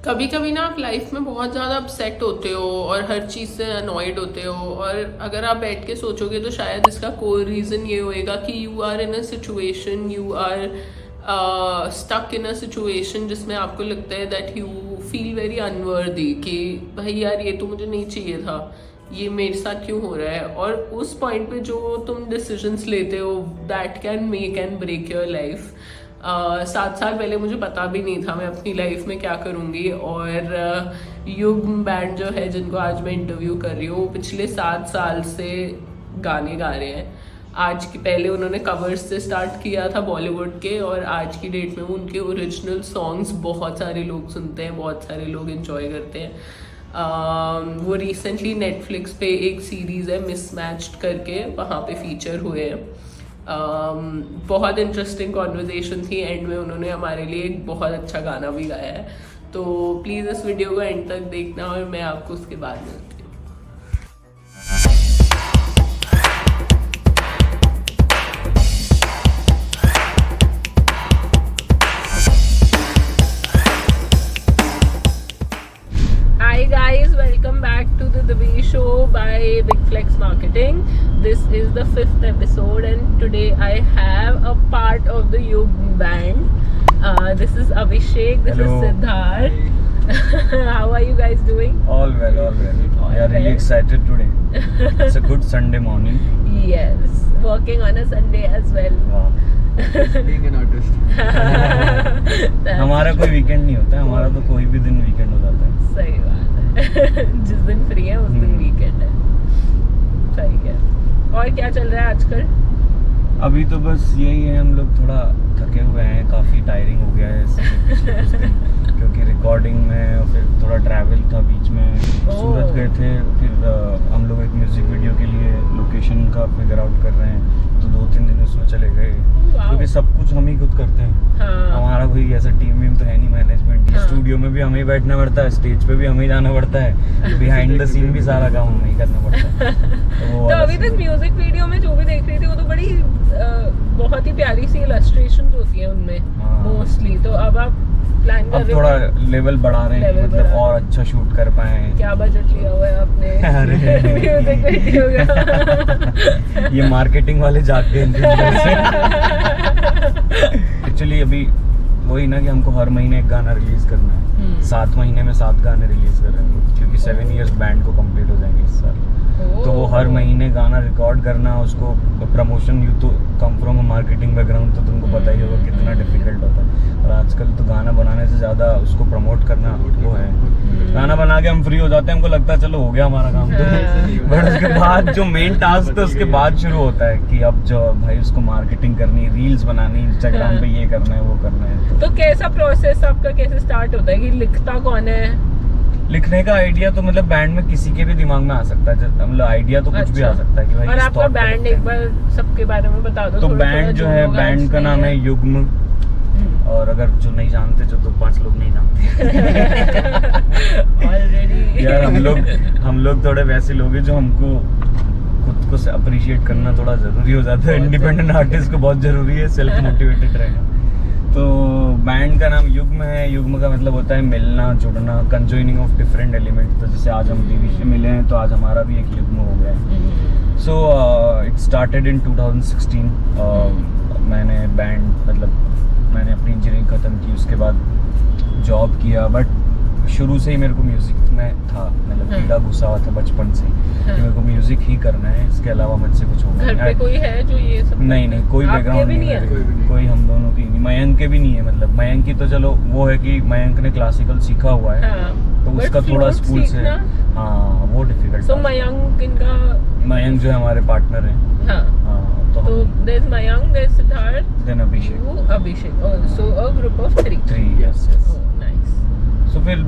कभी कभी ना आप लाइफ में बहुत ज़्यादा अपसेट होते हो और हर चीज़ से अनॉयड होते हो, और अगर आप बैठ के सोचोगे तो शायद इसका कोई रीज़न ये होएगा कि you are in a situation, you are stuck in a situation जिसमें आपको लगता है that you feel very unworthy कि भाई यार ये तो मुझे नहीं चाहिए था, ये मेरे साथ क्यों हो रहा है। और उस पॉइंट पे जो तुम डिसीजंस लेते हो that can make and break your life. 7 साल पहले मुझे पता भी नहीं था मैं अपनी लाइफ में क्या करूँगी, और युग बैंड जो है जिनको आज मैं इंटरव्यू कर रही हूँ, पिछले 7 साल से गाने गा रहे हैं। आज की पहले उन्होंने कवर्स से स्टार्ट किया था बॉलीवुड के, और आज की डेट में उनके ओरिजिनल सॉन्ग्स बहुत सारे लोग सुनते हैं, बहुत सारे लोग एंजॉय करते हैं। वो रिसेंटली नेटफ्लिक्स पे एक सीरीज़ है मिसमैच्ड करके, वहाँ पे फीचर हुए हैं। बहुत इंटरेस्टिंग कॉन्वर्जेशन थी, एंड में उन्होंने हमारे लिए एक बहुत अच्छा गाना भी गाया है। तो प्लीज़ इस वीडियो को एंड तक देखना और मैं आपको उसके बाद मिलती हूँ। Hi guys, welcome back to the Divi Show by Big Flex Marketing. This is the 5th episode and today I have a part of the Yug band. This is Abhishek, this Hello. is Siddharth. How are you guys doing? All well, all well. We are really excited today. It's a good Sunday morning. Yes, working on a Sunday as well. Wow. Being an artist. हमारा कोई weekend नहीं होता है, हमारा तो कोई भी दिन वीकेंड हो जाता है। सही बात है। जिस दिन फ्री है उस दिन वीकेंड है। सही है। और क्या चल रहा है आजकल? अभी तो बस यही है, हम लोग थोड़ा थके हुए हैं, काफ़ी टायरिंग हो गया है पिछले कुछ दिन, क्योंकि रिकॉर्डिंग में और फिर थोड़ा ट्रैवल था बीच में। सूरत गए थे, फिर हम लोग एक म्यूज़िक वीडियो के लिए लोकेशन का फिगर आउट कर रहे हैं, तो 2-3 दिन उसमें चले गए, क्योंकि सब कुछ हम ही खुद करते हैं। हाँ। हमारा कोई ऐसा टीम वीम तो है नहीं, मैनेजमेंट। हाँ। स्टूडियो में भी हमें ही बैठना पड़ता है, स्टेज पे भी हमें ही जाना पड़ता है, बिहाइंड द सीन भी सारा काम हमें ही करना पड़ता है। तो अभी तक म्यूजिक वीडियो में जो भी देख रही थी वो तो बड़ी बहुत ही प्यारी सी इलस्ट्रेशंस होती हैं उनमें मोस्टली। तो अब आप प्लान कर अब रहे थोड़ा हो लेवल बढ़ा रहे हैं, लेवल मतलब बढ़ा और अच्छा शूट कर पाए। क्या बजट लिया हुआ है आपने अरे। म्यूजिक वीडियो का? ये मार्केटिंग वाले जागते हैं। एक्चुअली अभी वही ना कि हमको हर महीने एक गाना रिलीज करना है। 7 महीने में 7 गाने रिलीज कर रहे हैं, क्योंकि 7 इयर्स बैंड को कंप्लीट हो जाएंगे इस साल। तो वो हर महीने गाना रिकॉर्ड करना, उसको प्रमोशन, यू तो कम फ्रॉम मार्केटिंग बैकग्राउंड, तो तुमको पता ही होगा कितना डिफिकल्ट होता है। और आजकल तो गाना बनाने से ज़्यादा उसको प्रमोट करना वो है। गाना बना के हम फ्री हो जाते हैं, हमको लगता है चलो हो गया हमारा काम, तो बट उसके बाद जो मेन टास्क है उसके बाद शुरू होता है कि अब जो भाई उसको मार्केटिंग करनी, रील्स बनानी, इंस्टाग्राम पे ये करना है वो करना है। तो कैसा प्रोसेस आपका कैसे स्टार्ट होता है? कि लिखता कौन है? लिखने का आइडिया तो मतलब बैंड में किसी के भी दिमाग में आ सकता है, मतलब आइडिया तो कुछ भी आ सकता है कि भाई और इस आपका thought पे बैंड लिखते एक हैं। बार सबके बारे में बता दो। तो थोड़ा बैंड जो है, होगा बैंड का इसमें। नाम है युग्म, और अगर जो नहीं जानते, जो 2-5 लोग नहीं जानते ऑलरेडी यार हम लोग थोड़े वैसे लोग हैं जो हमको खुद को अप्रिशिएट करना थोड़ा जरूरी हो जाता है। इंडिपेंडेंट आर्टिस्ट को बहुत जरूरी है सेल्फ मोटिवेटेड रहना। तो बैंड का नाम युग्म है। युग्म का मतलब होता है मिलना, जुड़ना, कंजॉइनिंग ऑफ डिफरेंट एलिमेंट। तो जैसे आज हम दिवी से मिले हैं, तो आज हमारा भी एक युग्म हो गया है। So it started in 2016। मैंने बैंड, मतलब मैंने अपनी इंजीनियरिंग ख़त्म की, उसके बाद जॉब किया, बट शुरू से ही मेरे को म्यूज़िक में था, मतलब कीड़ा घुसा हुआ था बचपन से कि मेरे को म्यूज़िक ही करना है, इसके अलावा मुझसे कुछ होगा घर पे कोई है जो ये सब? नहीं, कोई आपके बैकग्राउंड भी नहीं नहीं है, कोई हम दोनों की नहीं, मयंक के भी नहीं है। मतलब मयंक की तो चलो वो है कि मयंक ने क्लासिकल सीखा हुआ है, तो उसका थोड़ा स्कूल से, हाँ वो डिफिकल्ट। सो मयंक इनका, मयंक जो है हमारे पार्टनर हैं। हाँ, तो there is Mayank, there is Siddharth, then Abhishek, so a group of 3। Yes. Nice. So फिर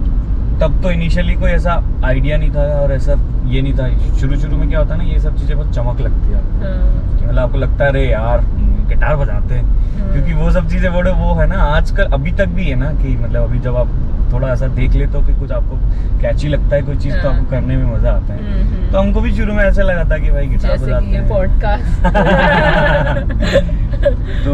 तब तो इनिशियली कोई ऐसा आइडिया नहीं था, और ऐसा ये नहीं था। शुरू में क्या होता है ना, ये सब चीज़ें बहुत चमक लगती है कि मतलब आपको लगता है अरे यार गिटार बजाते हैं, क्योंकि वो सब चीज़ें वो है ना, आजकल अभी तक भी है ना कि मतलब अभी जब आप थोड़ा ऐसा देख लेते हो कि कुछ आपको कैची लगता है कोई चीज़ तो आपको करने में मज़ा आता है। तो हमको भी शुरू में ऐसा लगा था कि भाई गिटार बजाते हैं, ये पॉडकास्ट। तो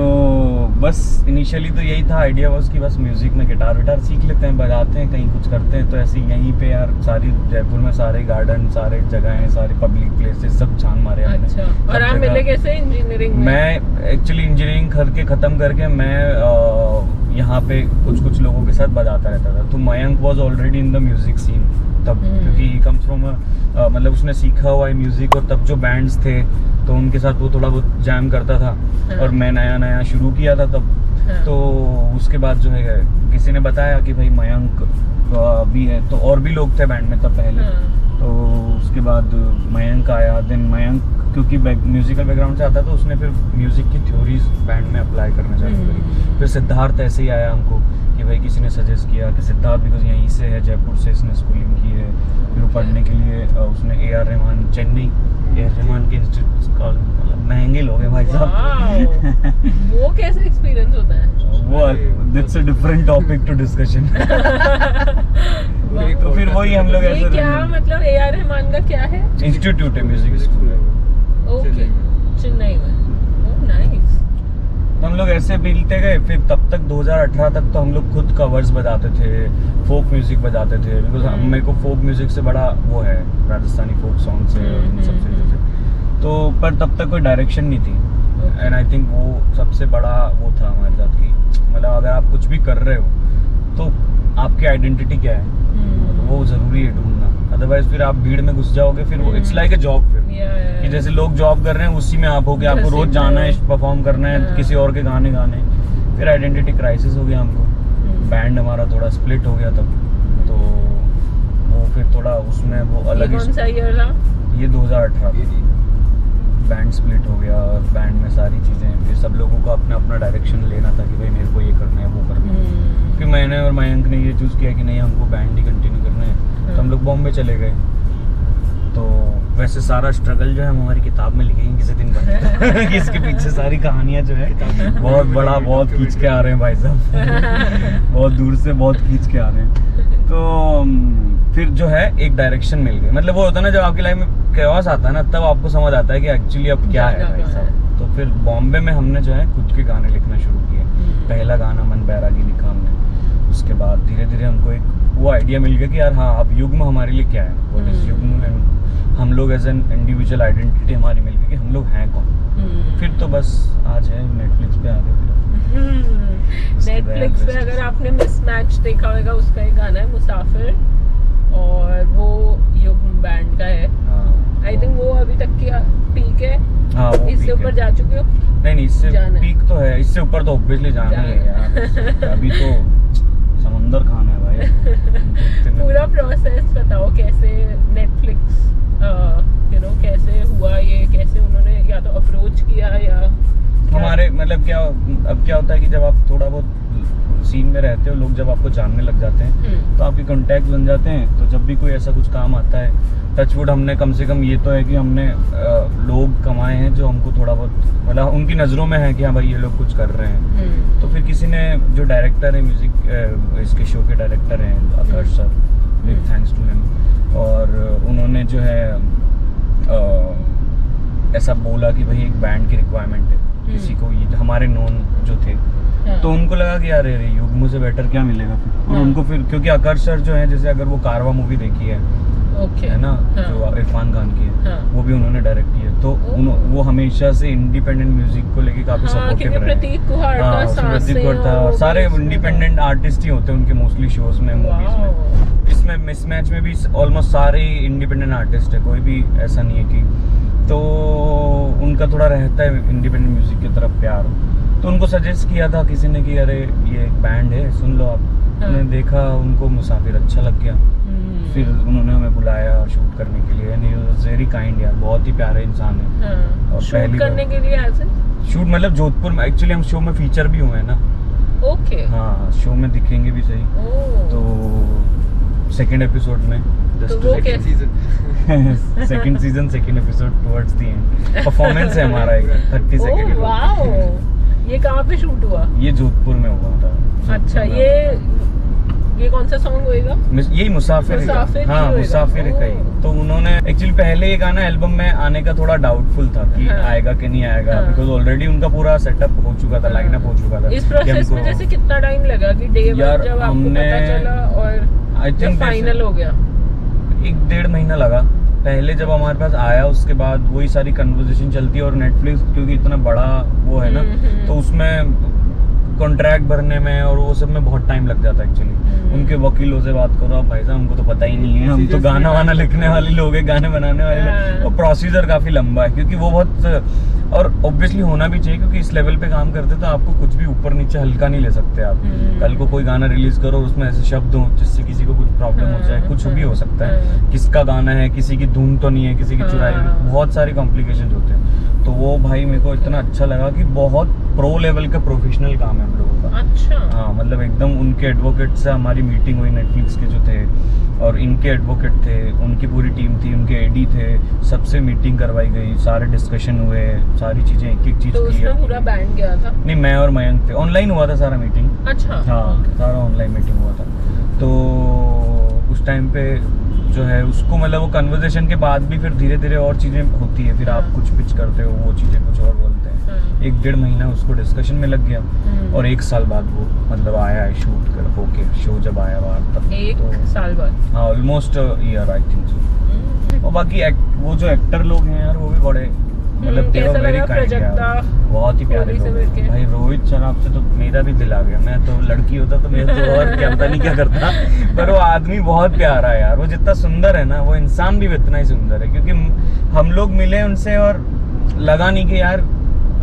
बस इनिशियली तो यही था, आइडिया वाज कि बस म्यूजिक में गिटार विटार सीख लेते हैं, बजाते हैं, कहीं कुछ करते हैं। तो ऐसे यहीं पे यार सारी जयपुर में सारे गार्डन, सारे जगहें, सारे पब्लिक प्लेसेस सब छान मारे हमने। अच्छा, और आप मिले कैसे इंजीनियरिंग में? मैं एक्चुअली इंजीनियरिंग करके ख़त्म करके मैं यहाँ पे कुछ लोगों के साथ बजाता रहता था। तो Mayank was already in the music scene तब, क्योंकि ही कम्स फ्रॉम मतलब उसने सीखा हुआ है म्यूजिक, और तब जो बैंड्स थे तो उनके साथ वो थोड़ा बहुत जैम करता था। और मैं नया शुरू किया था तब। तो उसके बाद जो है किसी ने बताया कि भाई मयंक भी है, तो और भी लोग थे बैंड में तब पहले। तो उसके बाद मयंक आया। देन मयंक क्योंकि म्यूजिकल बैकग्राउंड से आता तो उसने फिर म्यूजिक की थ्योरीज बैंड में अप्लाई करना चालू करी। फिर सिद्धार्थ ऐसे ही आया हमको कि भाई किसी ने सजेस्ट किया कि सिद्धार्थ बिकॉज यहीं से है, जयपुर से इसने स्कूलिंग की है। फिर वो पढ़ने के लिए उसने AR रहमान, चेन्नई AR रहमान के इंस्टीट्यूट, महंगे लोग हैं भाई साहब। वो कैसे एक्सपीरियंस होता है वो that's a different topic to discussion. तो फिर वही हम लोग ऐसे क्या मतलब AR रहमान का क्या है? इंस्टीट्यूट है, म्यूजिक स्कूल है। ओके, चेन्नई में। Oh nice. तो हम लोग ऐसे मिलते गए। फिर तब तक 2018 तक तो हम लोग खुद कवर्स बजाते थे, फोक म्यूजिक बजाते थे, बिकॉज मेरे को फोक म्यूजिक से बड़ा वो है, राजस्थानी फोक सॉन्ग से इन सब चीज़ों से। तो पर तब तक कोई डायरेक्शन नहीं थी। एंड आई थिंक वो सबसे बड़ा वो था हमारे साथ कि मतलब अगर आप कुछ भी कर रहे हो तो आपकी आइडेंटिटी क्या है, वो ज़रूरी है ढूंढना। अदरवाइज फिर आप भीड़ में घुस जाओगे, फिर वो इट्स लाइक ए जॉब। फिर कि जैसे लोग जॉब कर रहे हैं उसी में आप हो गए, आपको रोज जाना है, परफॉर्म करना है, किसी और के गाने गाने। फिर आइडेंटिटी क्राइसिस हो गया हमको। बैंड हमारा थोड़ा स्प्लिट हो गया तब। तो वो फिर थोड़ा उसमें वो अलग ही। कौन सा ईयर था? ये 2018 बैंड स्प्लिट हो गया। और बैंड में सारी चीज़ें, फिर सब लोगों को अपना अपना डायरेक्शन लेना था कि भाई मेरे को ये करना है, वो करना है। फिर मैंने और मयंक ने ये चूज़ किया कि नहीं, हमको बैंड ही कंटिन्यू करना है। तो हम लोग बॉम्बे चले गए। तो वैसे सारा स्ट्रगल जो है हम हमारी किताब में लिखेंगे किसी दिन भाई। कि इसके पीछे सारी कहानियाँ जो है बहुत बड़ा, बहुत खींच के आ रहे हैं भाई साहब। बहुत दूर से बहुत खींच के आ रहे हैं। तो फिर जो है एक डायरेक्शन मिल गई। मतलब वो होता है ना, जब आपकी लाइफ में कैओस आता है ना, तब आपको समझ आता है कि एक्चुअली अब क्या है भाई साहब। तो फिर बॉम्बे में हमने जो है खुद के गाने लिखना शुरू किए। पहला गाना मन बैरागी लिखा हमने। उसके बाद धीरे धीरे हमको एक वो आइडिया मिल गया कि यार हाँ, अब युग्म हमारे लिए क्या है, व्हाट इज युग्म, एंड हम लोग एज एन इंडिविजुअल आइडेंटिटी हमारी मिल गई कि हम लोग हैं कौन। फिर तो बस आज है नेटफ्लिक्स पे आ गए। नेटफ्लिक्स पे अगर आपने मिसमैच देखा होगा, उसका एक गाना है मुसाफिर, और वो युग्म बैंड का है। आई थिंक वो अभी तक की पीक है। हाँ, वो इससे पीक ऊपर है। जा चुके हो? नहीं, इससे पीक तो है, इससे ऊपर तो ऑब्वियसली जाना ही है यार। अभी तो समंदर खाना है भाई। पूरा प्रोसेस बताओ, कैसे नेटफ्लिक्स कैसे हुआ ये, कैसे उन्होंने या तो अप्रोच किया या हमारे मतलब क्या, अब क्या होता है कि जब आप थोड़ा बहुत सीन में रहते हो, लोग जब आपको जानने लग जाते हैं तो आपके कॉन्टैक्ट बन जाते हैं। तो जब भी कोई ऐसा कुछ काम आता है, टचवुड हमने कम से कम ये तो है कि हमने लोग कमाए हैं जो हमको थोड़ा बहुत मतलब उनकी नज़रों में है कि हाँ भाई ये लोग कुछ कर रहे हैं। तो फिर किसी ने, जो डायरेक्टर है म्यूजिक इसके शो के डायरेक्टर हैं Akash sir, big thanks to him, और उन्होंने जो है ऐसा बोला कि भाई एक बैंड की रिक्वायरमेंट है किसी को, ये हमारे नोन जो थे। तो उनको लगा कि यार अरे युग्म से बेटर क्या मिलेगा फिर। और उनको फिर, क्योंकि आकाश सर जो है, जैसे अगर वो कारवा मूवी देखी है, है ना, जो इरफान खान की है, वो भी उन्होंने डायरेक्ट की है। तो वो हमेशा से इंडिपेंडेंट म्यूजिक को लेके काफी सपोर्टिव रहे। प्रतीक कुहाड़ था, और सारे इंडिपेंडेंट आर्टिस्ट ही होते हैं उनके मोस्टली शोज में, मूवीज में। इसमें मिसमैच में भी ऑलमोस्ट सारे इंडिपेंडेंट आर्टिस्ट है, कोई भी ऐसा नहीं है कि। तो उनका थोड़ा रहता है इंडिपेंडेंट म्यूजिक की तरफ प्यार। तो उनको सजेस्ट किया था किसी ने कि अरे ये एक बैंड है, सुन लो आप। उन्होंने देखा, उनको मुसाफिर अच्छा लग गया। फिर उन्होंने हमें बुलाया शूट करने के लिए। And he was very kind यार, बहुत ही प्यारे इंसान है। और शूट करने के लिए ऐसे शूट मतलब जोधपुर में, एक्चुअली हम शो में फीचर भी हुए हैं ना। ओके। हाँ, शो में दिखेंगे भी सही। तो सेकंड एपिसोड में, तो वो second season second episode towards the end performance है हमारा एक 30 सेकंड। वाओ, ये कहाँ पे शूट हुआ? ये जोधपुर में हुआ था। अच्छा, ये ये कौन सा सॉन्ग होएगा? यही मुसाफिर का। मुसाफिर हाँ, ही होएगा। मुसाफिर का ही। ओह। तो उन्होंने एक्चुअली पहले ये गाना एल्बम में आने का थोड़ा डाउटफुल था कि हाँ। आएगा कि नहीं आएगा, हाँ। बिकॉज ऑलरेडी उनका पूरा सेटअप हो चुका था, लाइनअप हो चुका था। इस प्रोसेस में जैसे कितना टाइम लगा कि डे वन यार, जब आपको पता चला और आई थिंक फाइनल हो गया? 1-1.5 महीना लगा। पहले जब हमारे पास आया उसके बाद वही सारी कन्वर्सेशन चलती है, और नेटफ्लिक्स क्योंकि इतना बड़ा वो है ना, तो उसमें कॉन्ट्रैक्ट भरने में और वो सब में बहुत टाइम लग जाता है एक्चुअली। उनके वकीलों से बात करो, अब भाई साहब हमको तो पता ही नहीं है, हम तो गाना वाना लिखने वाले लोग हैं, गाने बनाने वाले लोग। और प्रोसीजर काफी लंबा है क्योंकि वो बहुत, और ऑब्वियसली होना भी चाहिए क्योंकि इस लेवल पे काम करते तो आपको कुछ भी ऊपर नीचे हल्का नहीं ले सकते आप। कल को कोई गाना रिलीज करो उसमें ऐसे शब्द हो जिससे किसी को कुछ प्रॉब्लम हो जाए, कुछ भी हो सकता है। किसका गाना है, किसी की धुन तो नहीं है, किसी की चुराई, बहुत सारे कॉम्प्लिकेशन होते हैं। तो वो भाई मेरे को इतना अच्छा लगा कि बहुत प्रो लेवल का प्रोफेशनल काम है हम लोगों का। अच्छा। हाँ, मतलब एकदम उनके एडवोकेट से हमारी मीटिंग हुई, नेटफ्लिक्स के जो थे, और इनके एडवोकेट थे, उनकी पूरी टीम थी, उनके एडी थे, सबसे मीटिंग करवाई गई, सारे डिस्कशन हुए, सारी चीजें एक एक चीज तो की। उसमें पूरा बैंड गया था? नहीं, मैं और मयंक थे, ऑनलाइन हुआ था सारा मीटिंग। अच्छा। हाँ, सारा ऑनलाइन मीटिंग हुआ था। तो उस टाइम पे जो है उसको, मतलब वो कन्वर्सेशन के बाद भी फिर धीरे धीरे और चीजें होती है, फिर आप कुछ पिच करते हो, वो चीजें कुछ और बोलते हैं। 1-1.5 महीना उसको डिस्कशन में लग गया, और 1 साल बाद वो मतलब आया है शूट कर होके, शो जब आया बाहर तब। 1 साल बाद? हाँ, almost year I think so. और बाकी वो जो एक्टर लोग हैं यार, वो भी बड़े मतलब कैसा लगा प्राजक्ता? बहुत ही प्यारे लोग हैं भाई। रोहित शराब से तो मेरा भी दिल आ गया। मैं तो लड़की होता तो मैं तो और क्या पता नहीं क्या करता, पर वो आदमी बहुत प्यारा है यार। वो जितना सुंदर है ना, वो इंसान भी उतना ही सुंदर है। क्योंकि हम लोग मिले उनसे और लगा नहीं कि यार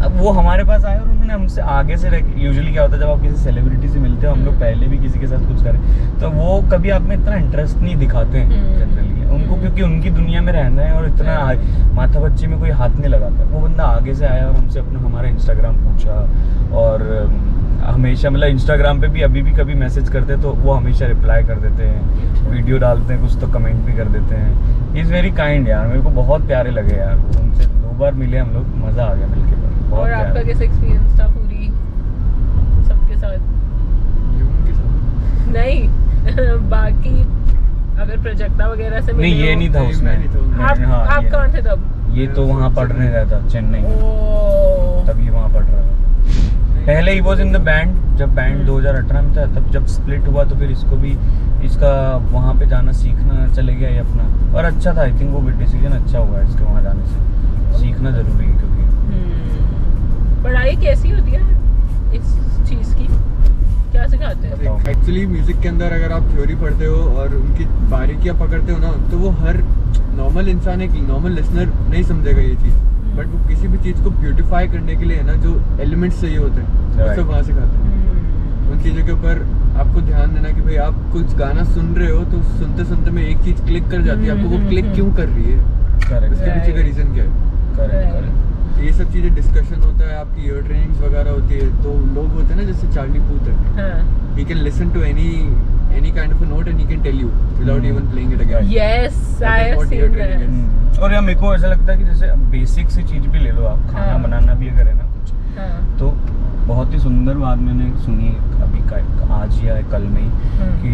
अब वो हमारे पास आए और उन्होंने हमसे आगे से यूजुअली क्या होता है जब आप किसी सेलिब्रिटी से मिलते हो, हम लोग पहले भी किसी के साथ कुछ करें तो वो कभी आप में इतना इंटरेस्ट नहीं दिखाते हैं जनरली उनको, क्योंकि उनकी दुनिया में रहना है और इतना माथा बच्चे में कोई हाथ नहीं लगाता। वो बंदा आगे से आया और हमसे अपना हमारा इंस्टाग्राम पूछा, और हमेशा मतलब इंस्टाग्राम पे भी अभी भी कभी मैसेज करते तो वो हमेशा रिप्लाई कर देते हैं, वीडियो डालते हैं कुछ तो कमेंट भी कर देते हैं। इज़ वेरी काइंड यार, मेरे को बहुत प्यारे लगे यार। उनसे 2 बार मिले हम लोग, मज़ा आ गया मिलके। और आपका कैसा एक्सपीरियंस था पूरी सबके साथ? नहीं बाकी अगर प्राजक्ता वगैरह से नहीं, ये नहीं था उसमें। आप कौन थे तब? ये तो वहाँ पढ़ने गया था चेन्नई में, तभी वहाँ पढ़ रहा था। पहले he was in the band, जब बैंड 2018 में था, तब जब स्प्लिट हुआ तो फिर इसको भी इसका वहाँ पे जाना सीखना चले गया ये अपना। और अच्छा था, आई थिंक वो डिसीजन अच्छा हुआ है इसके वहाँ जाने से। सीखना जरूरी है क्योंकि पढ़ाई कैसी होती है इस चीज़ की, क्या सिखाते हैं? एक्चुअली म्यूजिक के अंदर अगर आप थ्योरी पढ़ते हो और उनकी बारीकियां पकड़ते हो ना, तो वो हर नॉर्मल इंसान, एक नॉर्मल लिसनर नहीं समझेगा ये चीज़। बट वो किसी भी चीज़ को ब्यूटीफाई करने के लिए है ना, जो एलिमेंट्स चाहिए होते हैं वो सब वहाँ सिखाते हैं। उन चीज़ों के ऊपर आपको ध्यान देना कि भाई आप कुछ गाना सुन रहे हो तो सुनते सुनते में एक चीज़ क्लिक कर जाती है, आपको वो क्लिक क्यों कर रही है, उसके पीछे का रीज़न क्या है। करेक्ट। ये सब चीजें डिस्कशन होता है, आपकी ईयर ट्रेनिंग्स वगैरह होती है। तो लोग होते हैं ना जैसे चार्ली पूथ है, he can listen to any kind of a note and he can tell you without even playing it again. Yes, I have seen that. और यार मेरे को ऐसा लगता है कि जैसे बेसिक सी चीज भी ले लो आप, खाना बनाना भी अगर है ना कुछ, तो बहुत ही सुंदर बात मैंने सुनी अभी आज या कल में कि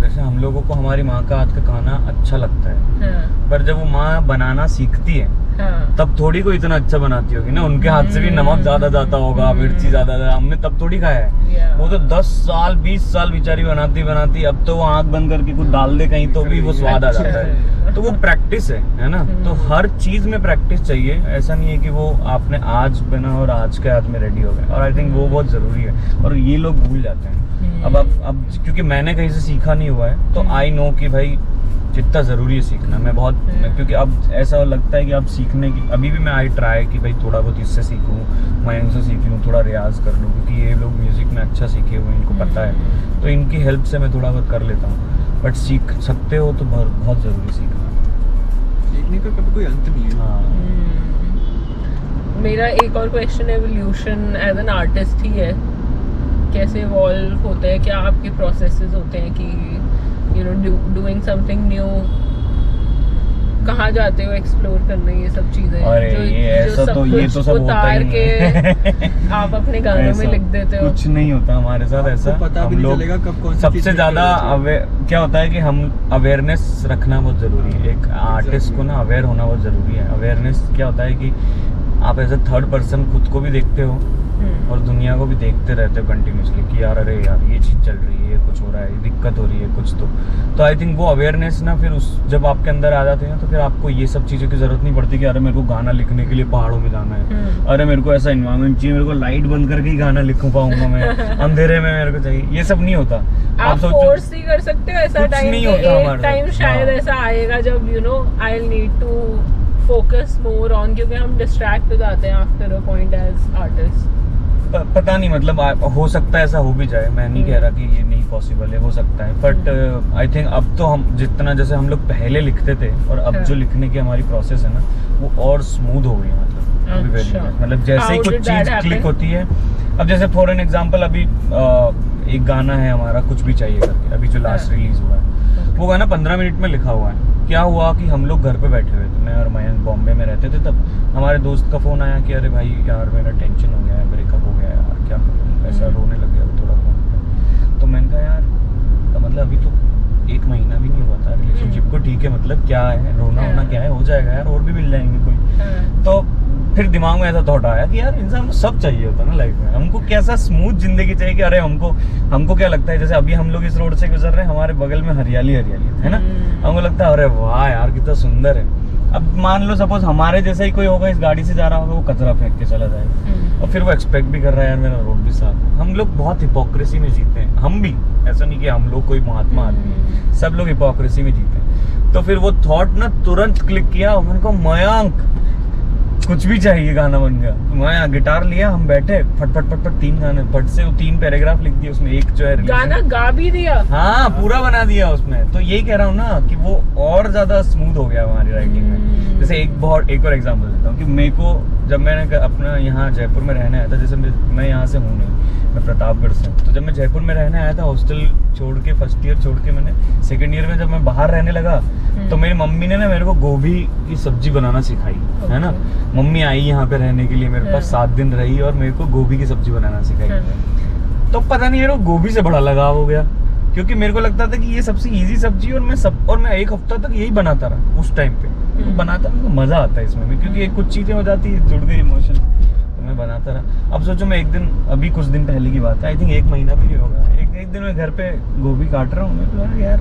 जैसे हम लोगों को हमारी माँ का हाथ का खाना अच्छा लगता है, पर जब वो माँ बनाना सीखती है तब थोड़ी कोई इतना अच्छा बनाती होगी ना। उनके हाथ से भी नमक ज्यादा जाता होगा, मिर्ची ज्यादा, हमने तब थोड़ी खाया है। वो तो 10 साल 20 साल बेचारी बनाती, अब तो वो आँख बंद करके कुछ डाल दे कहीं तो भी वो स्वाद आ जाता है। तो वो प्रैक्टिस है ना। तो हर चीज में प्रैक्टिस चाहिए। ऐसा नहीं है कि वो आपने आज बना और आज के हाथ में रेडी हो गए, और आई थिंक वो बहुत जरूरी है और ये लोग भूल जाते हैं। अब क्योंकि मैंने कहीं से सीखा नहीं हुआ है तो आई नो कि भाई जितना ज़रूरी है सीखना। क्योंकि अब ऐसा लगता है कि अब सीखने की, अभी भी मैं आई ट्राई कि भाई थोड़ा बहुत इससे सीखूं, मैं इनसे सीख लूँ, थोड़ा रियाज कर लूँ, क्योंकि ये लोग म्यूज़िक में अच्छा सीखे हुए हैं, इनको पता है, तो इनकी हेल्प से मैं थोड़ा बहुत कर लेता हूँ। बट सीख सकते हो तो बहुत ज़रूरी सीखने का कभी कोई अंत नहीं है। हाँ। मेरा एक और question evolution as an artist ही है, कैसे इवॉल्व होता है, क्या आपके प्रोसेसेस होते हैं कि you know doing something new कहाँ जाते हो एक्सप्लोर करने ये सब चीजें? अरे ये ऐसा तो ये तो सब होता ही नहीं है। आप अपने गानों में लिख देते हो? कुछ नहीं होता हमारे साथ ऐसा। पता भी नहीं चलेगा कब कौन सी चीज़ सबसे ज्यादा क्या होता है कि हम अवेयरनेस रखना बहुत जरूरी है। एक आर्टिस्ट को ना अवेयर होना बहुत जरूरी है। अवेयरनेस क्या होता है कि आप एज ए थर्ड पर्सन खुद को भी देखते हो और दुनिया को भी देखते रहते हो कंटिन्यूसली कि यार अरे यार ये चीज़ चल रही है, कुछ हो रहा है, दिक्कत हो रही है कुछ। तो आई थिंक वो अवेयरनेस ना फिर जब आपके अंदर आ जाते हैं तो फिर आपको ये सब चीज़ों की जरूरत नहीं पड़ती कि अरे मेरे को गाना लिखने के लिए पहाड़ों में जाना है, अरे मेरे को ऐसा इन्वायरमेंट चाहिए, मेरे को लाइट बंद करके ही गाना लिख पाऊंगा मैं, अंधेरे में मेरे को चाहिए, ये सब नहीं होता। आप फोर्स नहीं कर सकते हो ऐसा टाइम, एक टाइम शायद ऐसा आएगा जब you know I will need to focus more on, क्योंकि हम डिस्ट्रैक्ट हो जाते हैं after a point as artist. पता नहीं, मतलब हो सकता है ऐसा हो भी जाए, मैं नहीं कह रहा कि ये नहीं पॉसिबल है, हो सकता है। बट आई थिंक अब तो हम जितना जैसे हम लोग पहले लिखते थे और अब जो लिखने की हमारी प्रोसेस है ना वो और स्मूथ हो गई है। मतलब जैसे ही कुछ चीज क्लिक होती है, अब जैसे फॉर एन एग्जांपल अभी एक गाना है हमारा कुछ भी चाहिए करके, अभी जो लास्ट रिलीज हुआ है वो गाना 15 मिनट में लिखा हुआ है। क्या हुआ कि हम लोग घर पे बैठे हुए थे, मैं और मयंक बॉम्बे में रहते थे, तब हमारे दोस्त का फ़ोन आया कि अरे भाई यार मेरा टेंशन हो गया है, ब्रेकअप हो गया यार, क्या करूँ, ऐसा रोने लग गया थोड़ा फ़ोन पे। तो मैंने कहा यार मतलब अभी तो 1 महीना भी नहीं हुआ था रिलेशनशिप को, ठीक है, मतलब क्या है रोना होना, क्या है, हो जाएगा यार, और भी मिल जाएंगे कोई। तो फिर दिमाग में ऐसा थॉट आया कि यार इंसान को सब चाहिए होता ना लाइफ में, हमको कैसा स्मूथ जिंदगी चाहिए कि अरे हमको क्या लगता है, जैसे अभी हम लोग इस रोड से गुजर रहे हैं, हमारे बगल में हरियाली है ना, हमको लगता है अरे वाह यार कितना सुंदर है। अब मान लो सपोज हमारे जैसा ही कोई होगा, इस गाड़ी से जा रहा होगा, वो कचरा फेंक के चला जाएगा और फिर वो एक्सपेक्ट भी कर रहा है यार मेरा रोड भी साफ। हम लोग बहुत हिपोक्रेसी में जीते हैं, हम भी, ऐसा नहीं कि हम लोग कोई महात्मा आदमी, सब लोग हिपोक्रेसी में जीते हैं। तो फिर वो थॉट ना तुरंत क्लिक किया, मैंने कहा मयंक कुछ भी चाहिए, गाना बन गया। मैं गिटार लिया, हम बैठे फट 3 गाने, फट से वो 3 पैराग्राफ लिख दिए उसमें, एक जो है गाना गा भी दिया, हाँ पूरा बना दिया उसमें। तो यही कह रहा हूँ ना कि वो और ज्यादा स्मूथ हो गया हमारी राइटिंग में। जैसे एक और एग्जांपल देता हूँ कि मेरे को जब मैंने अपना यहाँ जयपुर में रहने आया था, जैसे मैं यहाँ से हूँ नहीं, मैं प्रतापगढ़ से, तो जब मैं जयपुर में रहने आया था, हॉस्टल छोड़ के, फर्स्ट ईयर छोड़ के, मैंने सेकंड ईयर में जब मैं बाहर रहने लगा तो मेरी मम्मी ने ना मेरे को गोभी की सब्जी बनाना सिखाई, है ना। मम्मी आई यहाँ पे रहने के लिए, मेरे पास 7 दिन रही और मेरे को गोभी की सब्जी बनाना सिखाई। तो पता नहीं मेरे को गोभी से बड़ा लगाव हो गया, क्योंकि मेरे को लगता था कि ये सबसे इजी सब्जी, और मैं 1 हफ्ता तक यही बनाता रहा उस टाइम पे। तो बनाता तो मजा आता है इसमें भी, क्योंकि कुछ चीजें हो जाती है, जुड़ गई इमोशन, तो मैं बनाता रहा। अब सोचो मैं एक दिन, अभी कुछ दिन पहले की बात है, आई थिंक 1 महीना भी नहीं होगा, एक दिन मैं घर पे गोभी काट रहा हूँ, मैं तो यार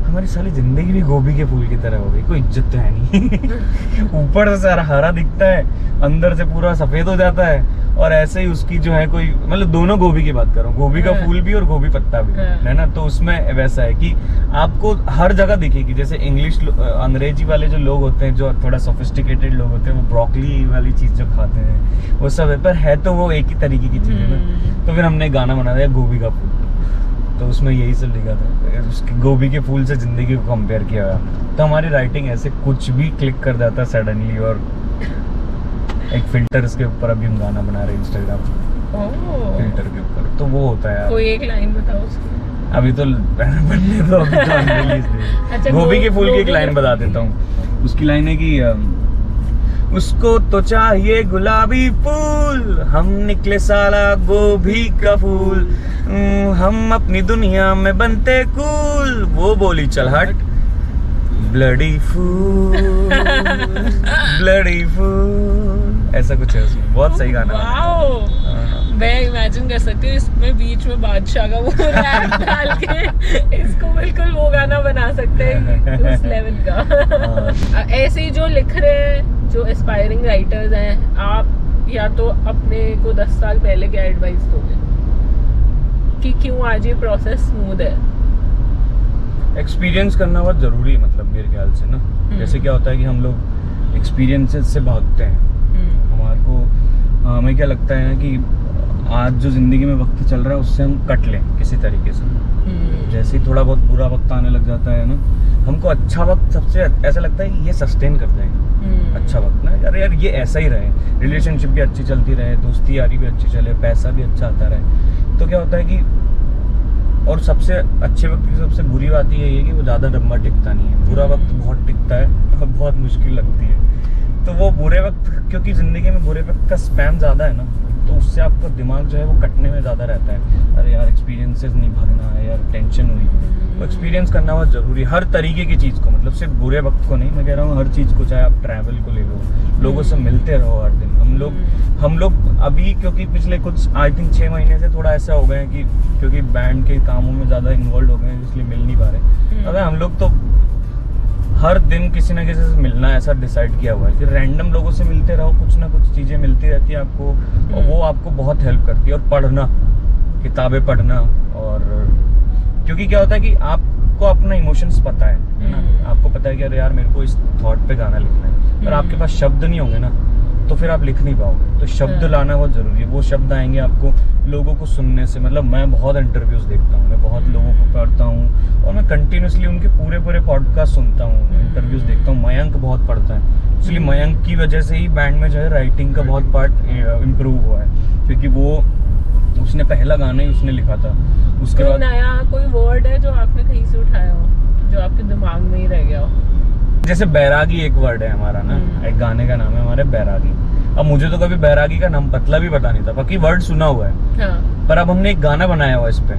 हमारी सारी जिंदगी भी गोभी के फूल की तरह हो गई, कोई इज्जत तो है नहीं। ऊपर से सारा हरा दिखता है, अंदर से पूरा सफेद हो जाता है, और ऐसे ही उसकी जो है कोई, मतलब दोनों गोभी की बात कर रहा हूँ, गोभी का फूल भी और गोभी पत्ता भी, है ना। तो उसमें वैसा है कि आपको हर जगह दिखेगी, जैसे अंग्रेजी वाले जो लोग होते हैं, जो थोड़ा सोफिस्टिकेटेड लोग होते हैं, वो ब्रोकली वाली चीज जो खाते हैं वो सब है, पर है तो वो एक ही तरीके की चीज है ना। तो फिर हमने गाना बना दिया गोभी का फूल, तो उसमें यही सब लिखा था, उसकी गोभी के फूल से जिंदगी को कंपेयर किया हुआ। तो हमारी राइटिंग ऐसे कुछ भी क्लिक कर जाता है सडनली, और एक फिल्टर्स के ऊपर अभी हम गाना बना रहे हैं इंस्टाग्राम फिल्टर के ऊपर, तो वो होता है। कोई एक लाइन बताओ उसकी। अभी तो बनने दो, अभी तो रिलीज दे। अच्छा, गोभी के फूल की एक लाइन बता देता हूँ। उसकी लाइन है कि उसको तो चाहिए गुलाबी फूल, हम निकले साला गोभी का फूल, हम अपनी दुनिया में बनते कूल, वो बोली चल हट ब्लडी फूल, ब्लडी फूल, ऐसा कुछ है उसमें। बहुत सही गाना है। मैं इमेजिन कर सकती हूँ इसमें बीच में बादशाह का वो रैप डाल के इसको बिल्कुल वो गाना बना सकते हैं उस लेवल का। ऐसे ही जो लिख रहे हैं, जो एस्पायरिंग राइटर्स हैं, आप या तो अपने को 10 साल पहले क्या एडवाइस दोगे कि क्यों आज ये प्रोसेस स्मूथ है? एक्सपीरियंस करना बहुत जरूरी है, मतलब मेरे ख्याल से ना। जैसे क्या होता है कि हम लोग एक्सपीरियंसेस से भागते हैं, हमारे को हमें क्या लगता है ना कि आज जो जिंदगी में वक्त चल रहा है उससे हम कट लें किसी तरीके से। जैसे ही थोड़ा बहुत बुरा वक्त आने लग जाता है ना, हमको अच्छा वक्त सबसे ऐसा लगता है कि ये सस्टेन कर जाएगा, अच्छा वक्त ना, अरे यार ये ऐसा ही रहे, रिलेशनशिप भी अच्छी चलती रहे, दोस्ती यारी भी अच्छी चले, पैसा भी अच्छा आता रहे। तो क्या होता है कि और सबसे अच्छे वक्त की सबसे बुरी बात ये है कि वो ज़्यादा लंबा टिकता नहीं है। बुरा वक्त बहुत टिकता है और बहुत मुश्किल लगती है। तो वो बुरे वक्त, क्योंकि ज़िंदगी में बुरे वक्त का स्पैन ज़्यादा है ना, तो उससे आपका दिमाग जो है वो कटने में ज़्यादा रहता है। अरे यार एक्सपीरियंसेस नहीं भागना है यार, टेंशन हुई, वो एक्सपीरियंस करना बहुत ज़रूरी है हर तरीके की चीज़ को, मतलब सिर्फ बुरे वक्त को नहीं, मैं कह रहा हूँ हर चीज़ को। चाहे आप ट्रैवल को ले लो, लोगों से मिलते रहो हर दिन। हम लोग अभी क्योंकि पिछले कुछ आई थिंक 6 महीने से थोड़ा ऐसा हो गए हैं कि क्योंकि बैंड के कामों में ज़्यादा इन्वॉल्व हो गए हैं, इसलिए मिल नहीं पा रहे। अगर हम लोग तो हर दिन किसी ना किसी से मिलना ऐसा डिसाइड किया हुआ है कि रैंडम लोगों से मिलते रहो, कुछ ना कुछ चीज़ें मिलती रहती है आपको, और वो आपको बहुत हेल्प करती है। और पढ़ना, किताबें पढ़ना, और क्योंकि क्या होता है कि आपको अपना इमोशंस पता है ना, आपको पता है कि अरे यार मेरे को इस थॉट पे गाना लिखना है, पर आपके पास शब्द नहीं होंगे ना, तो फिर आप लिख नहीं पाओगे। तो शब्द लाना बहुत ज़रूरी है। वो शब्द आएंगे आपको लोगों को सुनने से। मतलब मैं बहुत इंटरव्यूज़ देखता हूँ, मैं बहुत लोगों को पढ़ता हूँ, और मैं कंटिन्यूसली उनके पूरे पॉडकास्ट सुनता हूँ, इंटरव्यूज़ देखता हूँ। मयंक बहुत पढ़ता है, इसलिए मयंक की वजह से ही बैंड में जो है राइटिंग का बहुत पार्ट इम्प्रूव हुआ है, क्योंकि वो उसने पहला गाना ही उसने लिखा था। उसके बाद नया कोई वर्ड है जो आपने कहीं से उठाया हो, जो आपके दिमाग में ही रह गया हो? जैसे बैरागी एक वर्ड है हमारा ना, एक गाने का नाम है हमारे बैरागी। अब मुझे तो कभी बैरागी का नाम पतला भी पता नहीं था, बाकी वर्ड सुना हुआ है। हाँ। पर अब हमने एक गाना बनाया हुआ इस पे,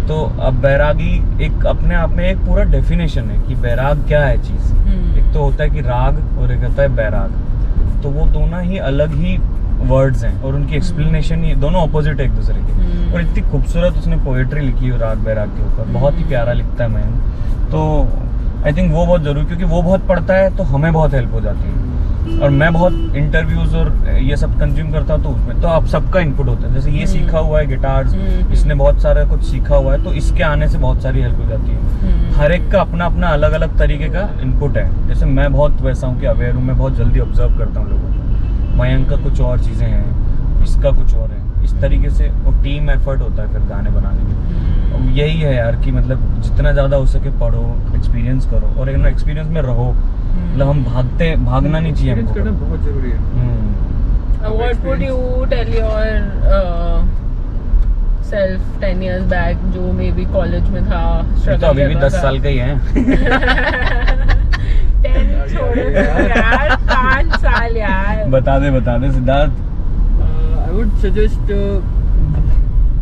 तो अब बैरागी एक अपने आप में एक पूरा डेफिनेशन है कि बैराग क्या है चीज। एक तो होता है कि राग और एक होता है बैराग, तो वो दोनों ही अलग ही वर्ड्स हैं और उनकी एक्सप्लेनेशन ही दोनों ऑपोजिट है एक दूसरे के। और इतनी खूबसूरत उसने पोएट्री लिखी है राग बैराग के ऊपर, बहुत ही प्यारा लिखता है मैं। तो आई थिंक वो बहुत जरूरी, क्योंकि वो बहुत पढ़ता है तो हमें बहुत हेल्प हो जाती है। और मैं बहुत इंटरव्यूज और ये सब कंज्यूम करता हूँ, तो उसमें तो आप सबका इनपुट होता है। जैसे ये सीखा हुआ है गिटार्स, इसने बहुत सारा कुछ सीखा हुआ है, तो इसके आने से बहुत सारी हेल्प हो जाती है। हर एक का अपना अपना अलग अलग तरीके का इनपुट है। जैसे मैं बहुत वैसा हूँ कि अवेयर हूँ, मैं बहुत जल्दी ऑब्जर्व करता हूँ लोगों को। मयंक का कुछ और चीज़ें हैं, इसका कुछ और है। इस तरीके से वो टीम एफर्ट होता है फिर गाने बनाने में। और यही है यार कि मतलब जितना ज़्यादा हो सके पढ़ो, एक्सपीरियंस करो, और एक एक्सपीरियंस में रहो। मतलब हम भागना नहीं चाहिए हमको, करना बहुत जरूरी है। What would you tell your self 10 years back जो मे बी कॉलेज में था, तो अभी भी 10 साल का ही है। 10 छोड़ो यार, 5 साल यार। बता दे Siddharth. I would suggest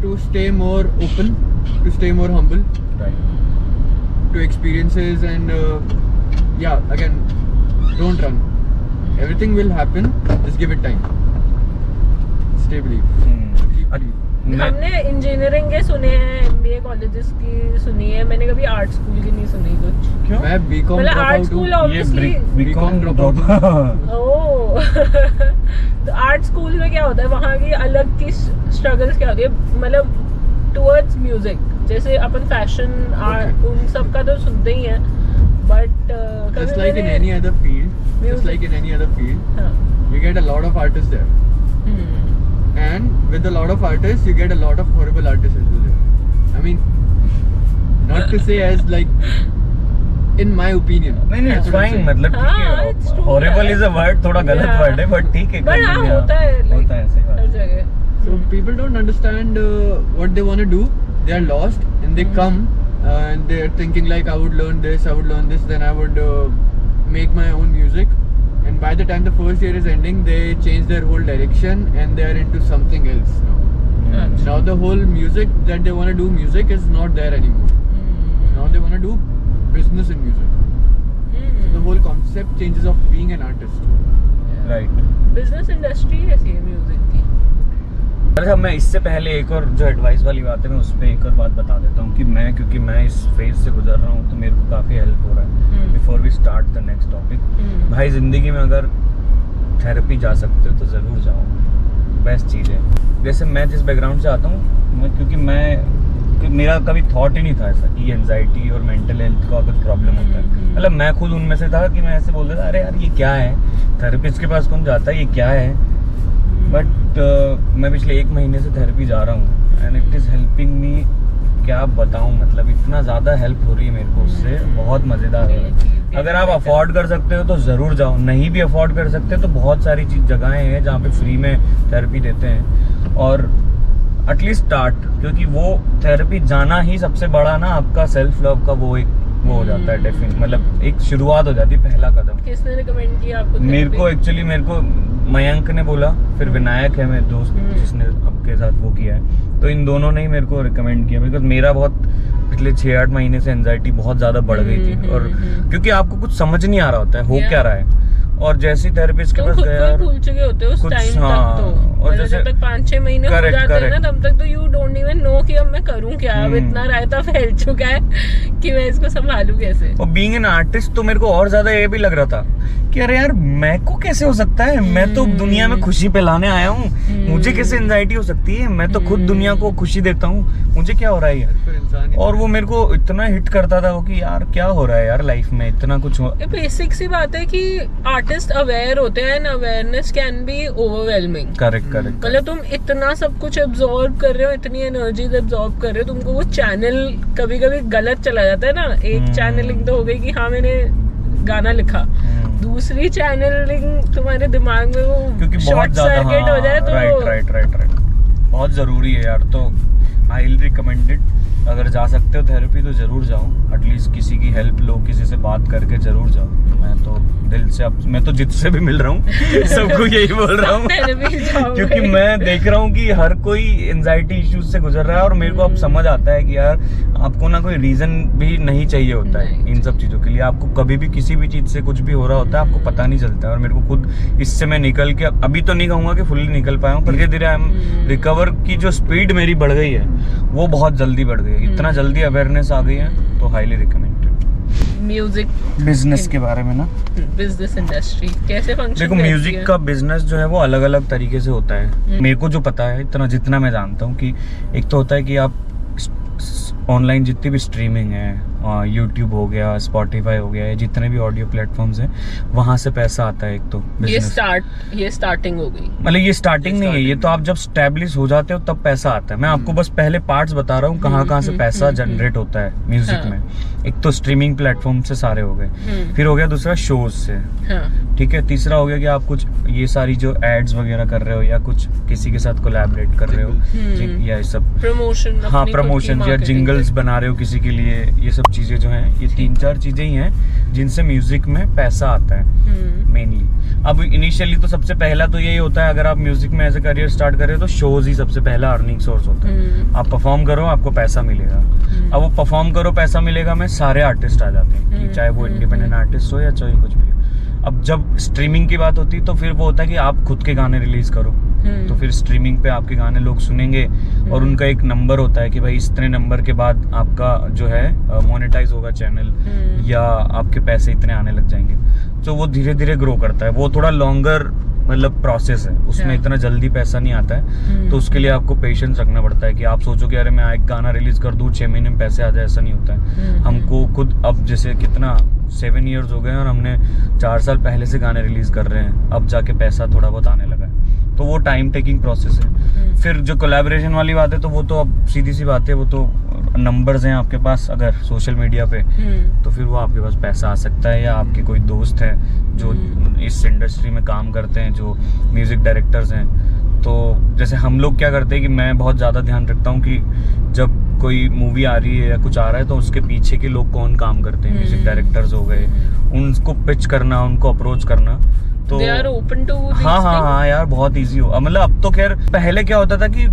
to stay more open, to stay more humble, to experiences, and yeah, again, don't run. Everything will happen. Just give it time. Stay believe. Keep believe. हमने इंजीनियरिंग के सुने हैं, एमबीए कॉलेजेस की सुनी है, मैंने कभी art school की नहीं सुनी कुछ। क्यों? मैं बीकॉम मतलब art school obviously BCom drop oh. तो आर्ट स्कूल में क्या होता है, वहाँ की अलग की स्ट्रगल्स क्या होती है, मतलब टुवर्ड्स म्यूजिक। जैसे अपन फैशन आर्ट उन सब का तो सुनते ही हैं, but just like in any other field, just like in any other field, हाँ। you get a lot of artists there. And with a lot of artists, you get a lot of horrible artists as well there. I mean, not to say as like, in my opinion. नहीं it's fine, मतलब ठीक है। Horrible is a word, थोड़ा गलत word है, but ठीक है। But हाँ होता है, होता है, सही बात हर जगह। So people don't understand what they want to do. They are lost, and they come and they are thinking like, I would learn this, then I would make my own music. And by the time the first year is ending, they change their whole direction and they are into something else now. Now the whole music that they want to do music is not there anymore. Now they want to do business in music. So the whole concept changes of being an artist. Right. Business industry ऐसी है music की। अच्छा, मैं इससे पहले एक और जो एडवाइस वाली बात है, मैं उस पर एक और बात बता देता हूँ कि क्योंकि मैं इस फेज से गुजर रहा हूँ, तो मेरे को काफ़ी हेल्प हो रहा है। Before we start the next topic, भाई ज़िंदगी में अगर थेरेपी जा सकते हो तो ज़रूर जाओ, बेस्ट चीज़ है। जैसे मैं जिस बैकग्राउंड से आता हूँ, क्योंकि मेरा कभी थॉट ही नहीं था ऐसा कि एंजाइटी और मेंटल हेल्थ का कुछ प्रॉब्लम होता है। मतलब मैं खुद उनमें से था कि मैं ऐसे बोल रहा था, अरे यार ये क्या है, थेरेपिस्ट के पास कौन जाता है, ये क्या है। बट मैं पिछले 1 महीने से थेरेपी जा रहा हूँ, and it is helping me. क्या बताऊँ, मतलब इतना ज़्यादा हेल्प हो रही है मेरे को उससे, बहुत मज़ेदार है। अगर आप अफोर्ड कर सकते हो तो ज़रूर जाओ, नहीं भी अफोर्ड कर सकते तो बहुत सारी जगहें हैं जहाँ पे फ्री में थेरेपी देते हैं। और एटलीस्ट स्टार्ट, क्योंकि वो थेरेपी जाना ही सबसे बड़ा ना आपका सेल्फ लव का वो हो जाता है डेफिनेट, मतलब एक शुरुआत हो जाती है, पहला कदम। किसने रिकमेंड किया आपको? मेरे को मयंक ने बोला, फिर विनायक है मेरे दोस्त जिसने आपके साथ वो किया है, तो इन दोनों ने ही मेरे को रिकमेंड किया, बिकॉज मेरा बहुत पिछले 6-8 महीने से एंजाइटी बहुत ज्यादा बढ़ गई थी, और क्योंकि आपको कुछ समझ नहीं आ रहा होता है हो क्या रहा है, और जैसे ही थेरेपिस्ट के पास गया भूल चुके होते हो उस टाइम तक तो, और जैसे जब तक 5-6 महीने हो जाते हैं ना, तब तक तो यू डोंट इवन नो कि अब मैं करूं क्या, अब इतना रायता फैल चुका है कि मैं इसको संभालूं कैसे। और बीइंग एन आर्टिस्ट तो मेरे को और ज्यादा ये भी लग रहा था कि अरे यार मैं को कैसे हो सकता है, मैं तो दुनिया में खुशी फैलाने आया हूँ, मुझे कैसे एंजाइटी हो सकती है, मैं तो खुद दुनिया को खुशी देता हूँ, मुझे क्या हो रहा है। और वो मेरे को इतना हिट करता था वो कि यार क्या हो रहा है यार लाइफ में, इतना कुछ बेसिक सी बात है कि आर्टिस्ट अवेयर होते हैं, awareness can be overwhelming. Correct मतलब तुम इतना सब कुछ एब्जॉर्ब कर रहे हो, इतनी एनर्जीज एब्जॉर्ब कर रहे हो, तुमको वो चैनल कभी कभी गलत चला जाता है ना। एक चैनलिंग तो हो गई कि हाँ मैंने गाना लिखा, दूसरी चैनलिंग तुम्हारे दिमाग में वो शॉर्ट सर्किट हो जाए तो राइट बहुत जरूरी है यार। तो आई विल रिकमेंड इट, अगर जा सकते हो थेरेपी तो जरूर जाओ, एटलीस्ट किसी की हेल्प लो, किसी से बात करके जरूर जाओ। मैं तो दिल से अब मैं तो जिससे भी मिल रहा हूँ सबको यही बोल रहा हूँ क्योंकि मैं देख रहा हूँ कि हर कोई एंजाइटी इश्यूज से गुजर रहा है, और मेरे को अब समझ आता है कि यार आपको ना कोई रीजन भी नहीं चाहिए होता है इन सब चीजों के लिए। आपको कभी भी किसी भी चीज से कुछ भी हो रहा होता है, आपको पता नहीं चलता है। और मेरे को खुद इससे मैं निकल के, अभी तो नहीं कहूंगा कि फुल्ली निकल पाया हूँ, धीरे धीरे रिकवर की जो स्पीड मेरी बढ़ गई है वो बहुत जल्दी बढ़ गई है, इतना जल्दी अवेयरनेस आ गई है। तो हाईली रिकमेंडेड। म्यूजिक बिजनेस के बारे में ना, बिजनेस इंडस्ट्री कैसे फंक्शन देखो, म्यूजिक का बिजनेस जो है वो अलग अलग तरीके से होता है। मेरे को जो पता है इतना जितना मैं जानता हूँ कि एक तो होता है कि आप ऑनलाइन जितनी भी स्ट्रीमिंग है, यूट्यूब हो गया, स्पॉटिफाई हो गया, जितने भी ऑडियो प्लेटफॉर्म्स हैं वहां से पैसा आता है। एक तो ये स्टार्टिंग हो गई, मतलब ये स्टार्टिंग नहीं है, ये तो आप जब स्टैब्लिश हो जाते हो तब पैसा आता है। मैं आपको बस पहले पार्ट्स बता रहा हूँ कहाँ से पैसा जनरेट होता है म्यूजिक में। एक तो स्ट्रीमिंग प्लेटफॉर्म से सारे हो गए, फिर हो गया दूसरा शोज से, ठीक है, तीसरा हो गया कि आप कुछ ये सारी जो एड्स वगैरह कर रहे हो या कुछ किसी के साथ कोलैबोरेट कर रहे हो, या ये सब प्रमोशन, हाँ प्रमोशन या जिंगल्स बना रहे हो किसी के लिए, ये सब चीजें जो हैं, ये 3-4 चीजें ही हैं जिनसे म्यूजिक में पैसा आता है मेनली। अब इनिशियली तो सबसे पहला तो यही होता है, अगर आप म्यूजिक में एज ए करियर स्टार्ट कर रहे हो तो शोज ही सबसे पहला अर्निंग सोर्स होता है। आप परफॉर्म करो आपको पैसा मिलेगा। अब वो परफॉर्म करो पैसा मिलेगा में सारे आर्टिस्ट आ जाते हैं, कि चाहे वो इंडिपेंडेंट आर्टिस्ट हो या चाहे कुछ भी हो। अब जब स्ट्रीमिंग की बात होती है तो फिर वो होता है कि आप खुद के गाने रिलीज करो, तो फिर स्ट्रीमिंग पे आपके गाने लोग सुनेंगे, और उनका एक नंबर होता है कि भाई इतने नंबर के बाद आपका जो है मोनेटाइज होगा चैनल, या आपके पैसे इतने आने लग जाएंगे। तो वो धीरे धीरे ग्रो करता है, वो थोड़ा लॉन्गर मतलब प्रोसेस है, उसमें इतना जल्दी पैसा नहीं आता है। तो उसके लिए आपको पेशेंस रखना पड़ता है कि आप सोचो कि अरे मैं एक गाना रिलीज कर दूं 6 महीने में पैसे आ जाए, ऐसा नहीं होता है। हमको खुद अब जैसे कितना 7 इयर्स हो गए और हमने 4 साल पहले से गाने रिलीज कर रहे हैं, अब जाके पैसा थोड़ा बहुत आने लगा है। तो वो टाइम टेकिंग प्रोसेस है। फिर जो कोलैबोरेशन वाली बात है तो वो तो अब सीधी सी बात है, वो तो नंबर्स हैं आपके पास अगर सोशल मीडिया पे, तो फिर वो आपके पास पैसा आ सकता है। या आपके कोई दोस्त हैं जो इस इंडस्ट्री में काम करते हैं, जो म्यूजिक डायरेक्टर्स हैं, तो जैसे हम लोग क्या करते हैं कि मैं बहुत ज़्यादा ध्यान रखता हूँ कि जब कोई मूवी आ रही है या कुछ आ रहा है तो उसके पीछे के लोग कौन काम करते हैं, म्यूजिक डायरेक्टर्स हो गए, उनको पिच करना, उनको अप्रोच करना। तो They are open to हाँ यार बहुत इजी हो। मतलब अब तो खैर, पहले क्या होता था कि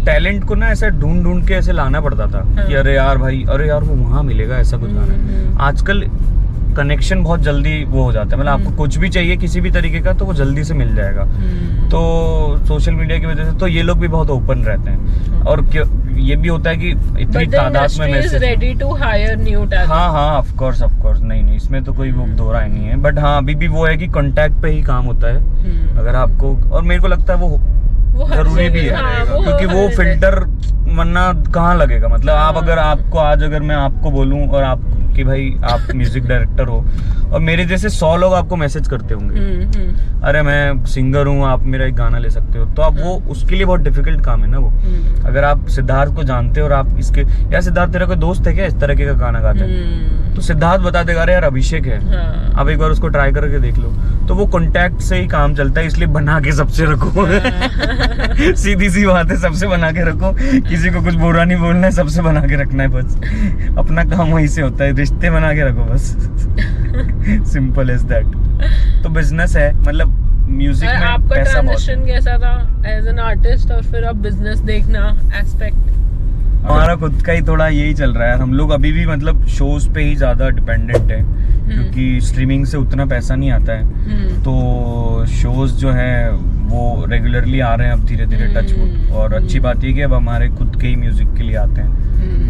टैलेंट को ना ऐसे ढूंढ के ऐसे लाना पड़ता था कि अरे यार भाई, अरे यार वो वहाँ मिलेगा, ऐसा कुछ गाना है। आजकल कनेक्शन बहुत जल्दी वो हो जाता है, मतलब आपको कुछ भी चाहिए किसी भी तरीके का तो वो जल्दी से मिल जाएगा। तो सोशल मीडिया की वजह से तो ये लोग भी बहुत ओपन रहते हैं। और ये भी होता है कि इतनी तादाद में message ready to hire new talent. हाँ ऑफ कोर्स नहीं, इसमें तो कोई वो दो राय नहीं है। बट हाँ अभी भी वो है कि कांटेक्ट पे ही काम होता है। अगर आपको, और मेरे को लगता है वो जरूरी भी है, क्योंकि वो फिल्टर वरना कहाँ लगेगा। मतलब आप अगर आपको आज अगर मैं आपको बोलूं और आप कि भाई आप म्यूजिक डायरेक्टर हो और मेरे जैसे 100 लोग आपको मैसेज करते होंगे, अरे मैं सिंगर हूँ, आप मेरा एक गाना ले सकते हो, तो आप वो उसके लिए बहुत डिफिकल्ट काम है ना वो। अगर आप सिद्धार्थ को जानते हो और आप इसके, या सिद्धार्थ तेरा कोई दोस्त है क्या इस तरह का गाना गाता है, तो सिद्धार्थ बता देगा अरे यार अभिषेक है, हाँ। अब एक बार उसको ट्राई करके देख लो। तो वो कॉन्टैक्ट से ही काम चलता है, इसलिए बना के सबसे रखो। सीधी सी बात है, सबसे बना के रखो, किसी को कुछ बुरा नहीं बोलना है, सबसे बना के रखना है बस। अपना काम वहीं से होता है, रिश्ते बना के रखो बस। Simple as that. तो बिजनेस है, मतलब म्यूजिक में आपका पैसा बहुत ट्रांजिशन कैसा था एज एन आर्टिस्ट और फिर अब बिजनेस देखना एस्पेक्ट? हमारा खुद का ही थोड़ा यही चल रहा है। हम लोग अभी भी मतलब शोज पे ही ज्यादा डिपेंडेंट है, क्योंकि स्ट्रीमिंग से उतना पैसा नहीं आता है। तो शोज जो है वो रेगुलरली आ रहे हैं अब धीरे धीरे टच वुड। और अच्छी बात ये कि अब हमारे खुद के ही म्यूजिक के लिए आते हैं।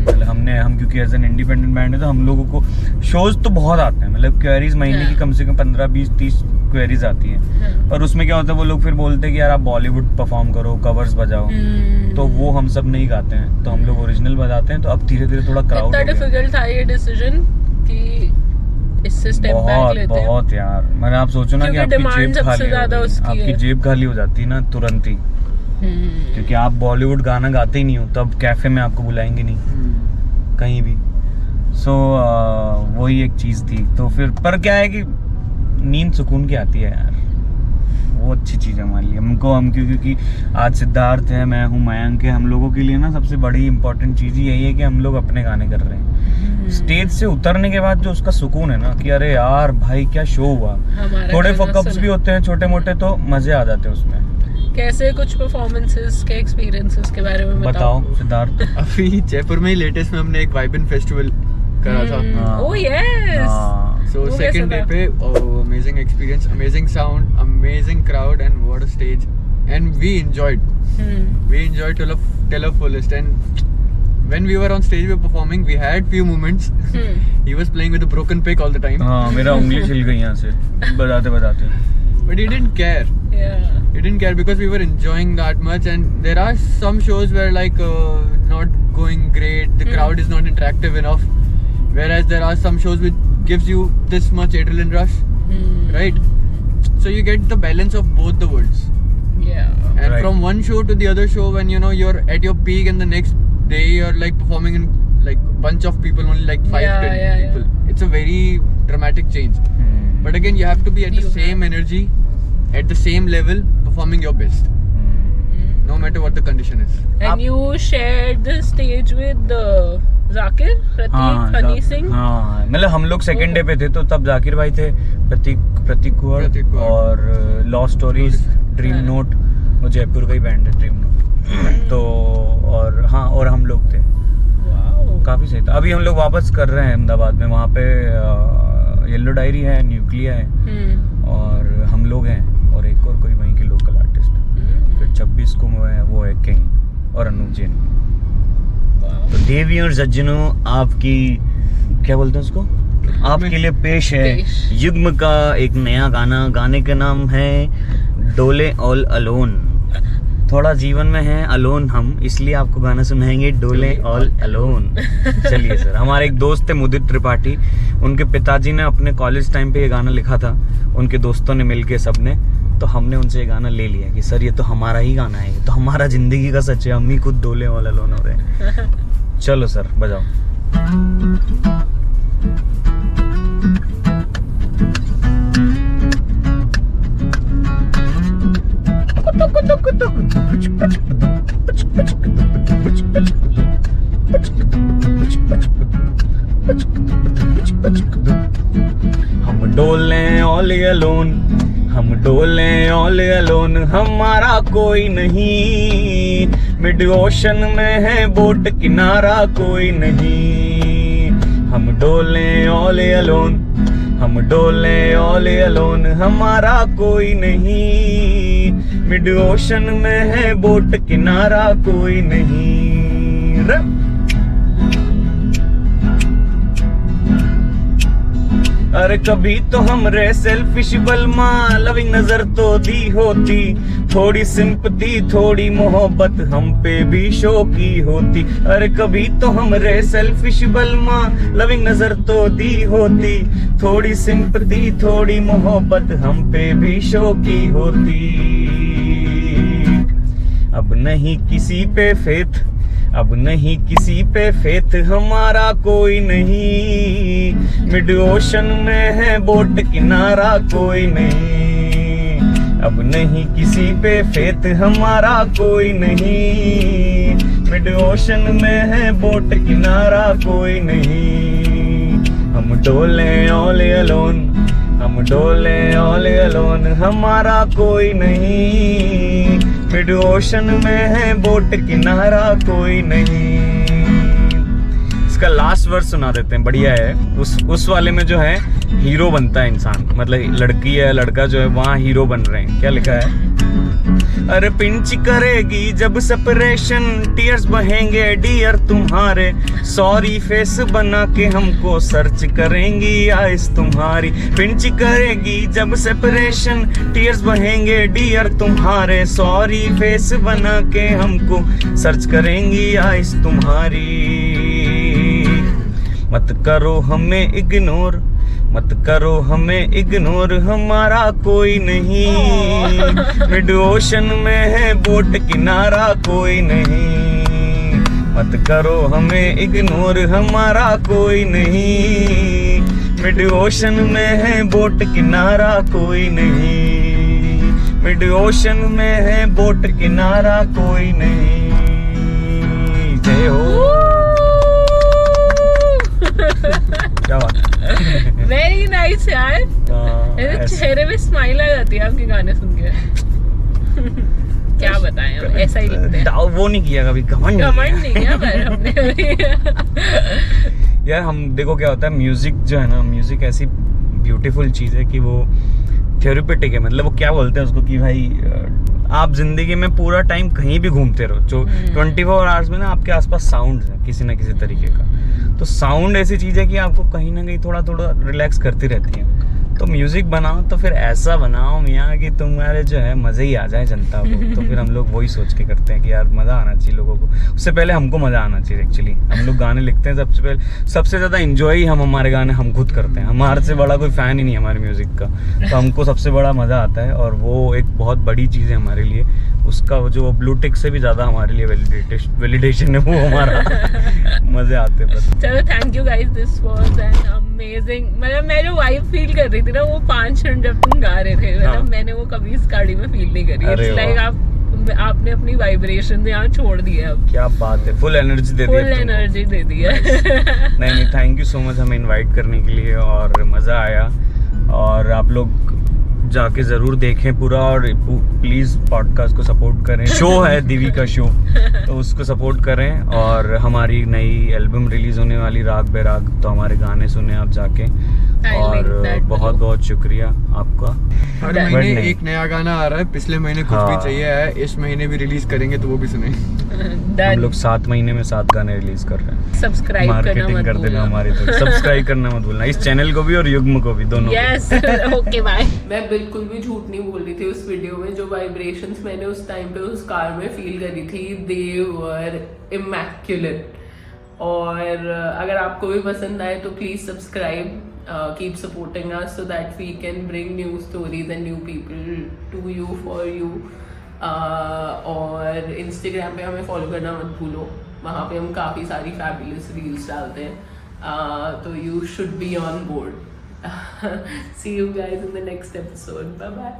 मतलब हम क्योंकि एज एन इंडिपेंडेंट बैंड है तो हम लोगों को शोज तो बहुत आते हैं, मतलब क्वेरीज महीने की कम से कम 15, 20, 30 क्वेरीज आती हैं। और उसमें क्या होता है, वो लोग फिर बोलते हैं कि यार आप बॉलीवुड परफॉर्म करो, कवर्स बजाओ। तो वो हम सब नहीं गाते हैं, तो हम लोग ओरिजिनल बजाते हैं। तो अब धीरे धीरे थोड़ा क्राउड कितना डिफिकल्ट था ये डिसीजन कि इससे स्टेप बैक लेते हैं? बहुत यार, मैंने आप सोचो ना कि आपकी जेब खाली हो जाती है ना तुरंत ही। क्योंकि आप बॉलीवुड गाना गाते ही नहीं हो, तब कैफे में आपको बुलाएंगे नहीं कहीं भी। सो वही एक चीज थी। तो फिर पर क्या है कि नींद सुकून की आती है यार, वो अच्छी चीज है हमारे लिए। हम क्योंकि आज सिद्धार्थ है, मैं हूँ, मयंक है, हम लोगों के लिए ना सबसे बड़ी इंपॉर्टेंट चीज यही है कि हम लोग अपने गाने कर रहे हैं। स्टेज से उतरने के बाद जो उसका सुकून है ना कि अरे यार भाई क्या शो हुआ। थोड़े फकअप्स भी होते हैं छोटे मोटे, तो मजे आ जाते हैं उसमें। कैसे कुछ परफॉर्मेंसेस के एक्सपीरियंसेस के बारे में बताओ सिद्धार्थ। अभी जयपुर में ही लेटेस्ट में हमने एक वाइबन फेस्टिवल करा था। Oh yes. So second day पे amazing experience, amazing sound, amazing crowd, and what a stage! And we enjoyed. We enjoyed till the fullest. And when we were on stage, we were performing. We had few moments. He was playing with a broken pick all the time. हाँ, मेरा उंगली छिल गई यहाँ से बजाते बजाते। But he didn't care. Yeah. He didn't care because we were enjoying that much. And there are some shows where like not going great. The crowd is not interactive enough. Whereas there are some shows which gives you this much adrenaline rush, right? So you get the balance of both the worlds. Yeah. And Right. from one show to the other show, when you know you're at your peak, and the next day you're like performing in like bunch of people, only like 5-10 people. It's a very dramatic change. But again, you have to be at the same energy, at the same level, performing your best, no matter what the condition is. And you shared the stage with Zakir, Pratik, Honey Singh. हाँ, मतलब हम लोग second day पे थे तो तब जाकिर भाई थे, प्रतीक कुंवर और लॉ स्टोरीज, ड्रीम नोट, वो जयपुर का ही बैंड है ड्रीम नोट। तो और हाँ, और हम लोग थे। काफी सही था। अभी हम लोग वापस कर रहे हैं अहमदाबाद में, वहाँ पे येलो डायरी है, न्यूक्लिया है और हम लोग हैं और एक और कोई वहीं के लोकल आर्टिस्ट है। फिर 26 को वो है किंग और अनुज जैन। तो देवी और सज्जनों, आपकी क्या बोलते हैं उसको, आपके लिए पेश है युग्म का एक नया गाना। गाने का नाम है डोले ऑल अलोन। थोड़ा जीवन में है अलोन हम, इसलिए आपको गाना सुनाएंगे डोले ऑल अलोन। चलिए सर। हमारे एक दोस्त थे मुदित त्रिपाठी, उनके पिताजी ने अपने कॉलेज टाइम पे ये गाना लिखा था, उनके दोस्तों ने मिलके सबने, तो हमने उनसे ये गाना ले लिया कि सर ये तो हमारा ही गाना है, ये तो हमारा जिंदगी का सच है, हम ही खुद डोले ऑल अलोन हो रहे हैं। चलो सर बजाओ। हम डोले ऑल अलोन, हम डोले ऑल अलोन, हमारा कोई नहीं, मिड ओशन में है बोट किनारा कोई नहीं। हम डोले ऑल अलोन, हम डोले ऑल अलोन, हमारा कोई नहीं, मिड ओशन में है बोट किनारा कोई नहीं। अरे कभी तो हमरे सेल्फिश बलमा लविंग नजर तो दी होती, थोड़ी सिंपथी थोड़ी मोहब्बत हम पे भी शो की होती। अरे कभी तो हमरे सेल्फिश बलमा लविंग नजर तो दी होती, थोड़ी सिंपथी थोड़ी मोहब्बत हम पे भी शो की होती। अब नहीं किसी पे फेथ, अब नहीं किसी पे फेथ, हमारा कोई नहीं, मिड ओशन में है बोट किनारा कोई नहीं, अब नहीं किसी पे फेथ हमारा कोई नहीं। मिड ओशन में है बोट किनारा कोई नहीं, हम डोले ऑल अलोन, हम डोले ऑल अलोन, हमारा कोई नहीं। मिड ओशन में है बोट किनारा कोई नहीं। इसका लास्ट वर्स सुना देते हैं, बढ़िया है। उस वाले में जो है हीरो बनता है इंसान, मतलब लड़की है लड़का जो है वहाँ हीरो बन रहे हैं। क्या लिखा है? अरे पिंच करेगी जब सेपरेशन, टीयर्स बहेंगे डियर तुम्हारे, सॉरी फेस बना के हमको सर्च करेंगी आइस तुम्हारी। पिंच करेगी जब सेपरेशन, टीयर्स बहेंगे डियर तुम्हारे, सॉरी फेस बना के हमको सर्च करेंगी आइस तुम्हारी। मत करो हमें इग्नोर, मत करो हमें इग्नोर, हमारा कोई नहीं। मिड ओशन में है बोट किनारा कोई नहीं, मत करो हमें इग्नोर, हमारा कोई नहीं। मिड ओशन में है बोट किनारा कोई नहीं, मिड ओशन में है बोट किनारा कोई नहीं। जय हो। क्या बात। वेरी नाइस यार, मेरे चेहरे में स्माइल आ जाती है आपके गाने सुन के। क्या बताएं, हम ऐसा ही लिखते हैं। वो नहीं किया कभी, घमंड नहीं किया पर हमने। यार हम देखो क्या होता है, म्यूजिक जो है ना, म्यूजिक ऐसी ब्यूटीफुल चीज है कि वो थेरेपेटिक है। मतलब वो क्या बोलते हैं उसको कि भाई आप जिंदगी में पूरा टाइम कहीं भी घूमते रहो, जो 24 आवर्स में ना आपके आसपास साउंड है किसी ना किसी तरीके का। तो साउंड ऐसी चीज है कि आपको कहीं ना कहीं थोड़ा थोड़ा रिलैक्स करती रहती है। तो म्यूजिक बनाओ तो फिर ऐसा बनाओ मियाँ कि तुम्हारे जो है मजे ही आ जाए जनता को। तो फिर हम लोग वही सोच के करते हैं कि यार मजा आना चाहिए लोगों को। उससे पहले हमको मजा आना चाहिए। एक्चुअली हम लोग गाने लिखते हैं सबसे पहले, सबसे ज्यादा इंजॉय हम हमारे गाने हम खुद करते हैं। हमारे से बड़ा कोई फैन ही नहीं है हमारे म्यूजिक का, तो हमको सबसे बड़ा मजा आता है। और वो एक बहुत बड़ी चीज है हमारे लिए। उसका जो ब्लूटिक से भी ज्यादा हमारे लिए वैलिडेशन है वो हमारा। मजे आते हैं बस। चलो thank you guys, this was an amazing. मतलब मैं जो वाइब फील कर रही थी ना, वो 5 मिनट जब तुम गा रहे थे, मतलब मैंने वो कभी इस गाड़ी में फील नहीं करी। इट्स लाइक आपने अपनी वाइब्रेशन यहाँ छोड़ दी है। अब क्या बात है, फुल एनर्जी दे दी है। फुल एनर्जी दे दी है। नहीं थैंक यू सो मच हमें इनवाइट करने के लिए, और मज़ा आया। और आप लोग जाके ज़रूर देखें पूरा, और प्लीज़ पॉडकास्ट को सपोर्ट करें। शो है दिवी का शो, तो उसको सपोर्ट करें। और हमारी नई एल्बम रिलीज़ होने वाली राग बेराग, तो हमारे गाने सुने आप जाके। और बहुत बहुत शुक्रिया आपका। हर महीने एक नया गाना आ रहा है, पिछले महीने कुछ भी चाहिए है, इस महीने भी रिलीज करेंगे तो वो भी सुने। हम लोग 7 महीने में 7 गाने रिलीज कर रहे हैं। सब्सक्राइब मार्केटिंग कर देना हमारी तरफ। सब्सक्राइब करना मत भूलना, इस चैनल को भी और युग्म को भी, दोनों। Yes okay bye. मैं बिल्कुल भी झूठ नहीं बोल रही थी उस वीडियो में। जो वाइब्रेशंस मैंने उस टाइम पे उस कार में फील करी थी, दे वर इमैक्युलेट। और अगर आपको भी पसंद आए तो please subscribe, keep supporting us so that we can bring new stories and new people to you for you. और इंस्टाग्राम पे हमें फॉलो करना मत भूलो, वहाँ पे हम काफ़ी सारी फैबुलस रील्स डालते हैं। तो you should be on board. See you guys in the next episode. Bye bye.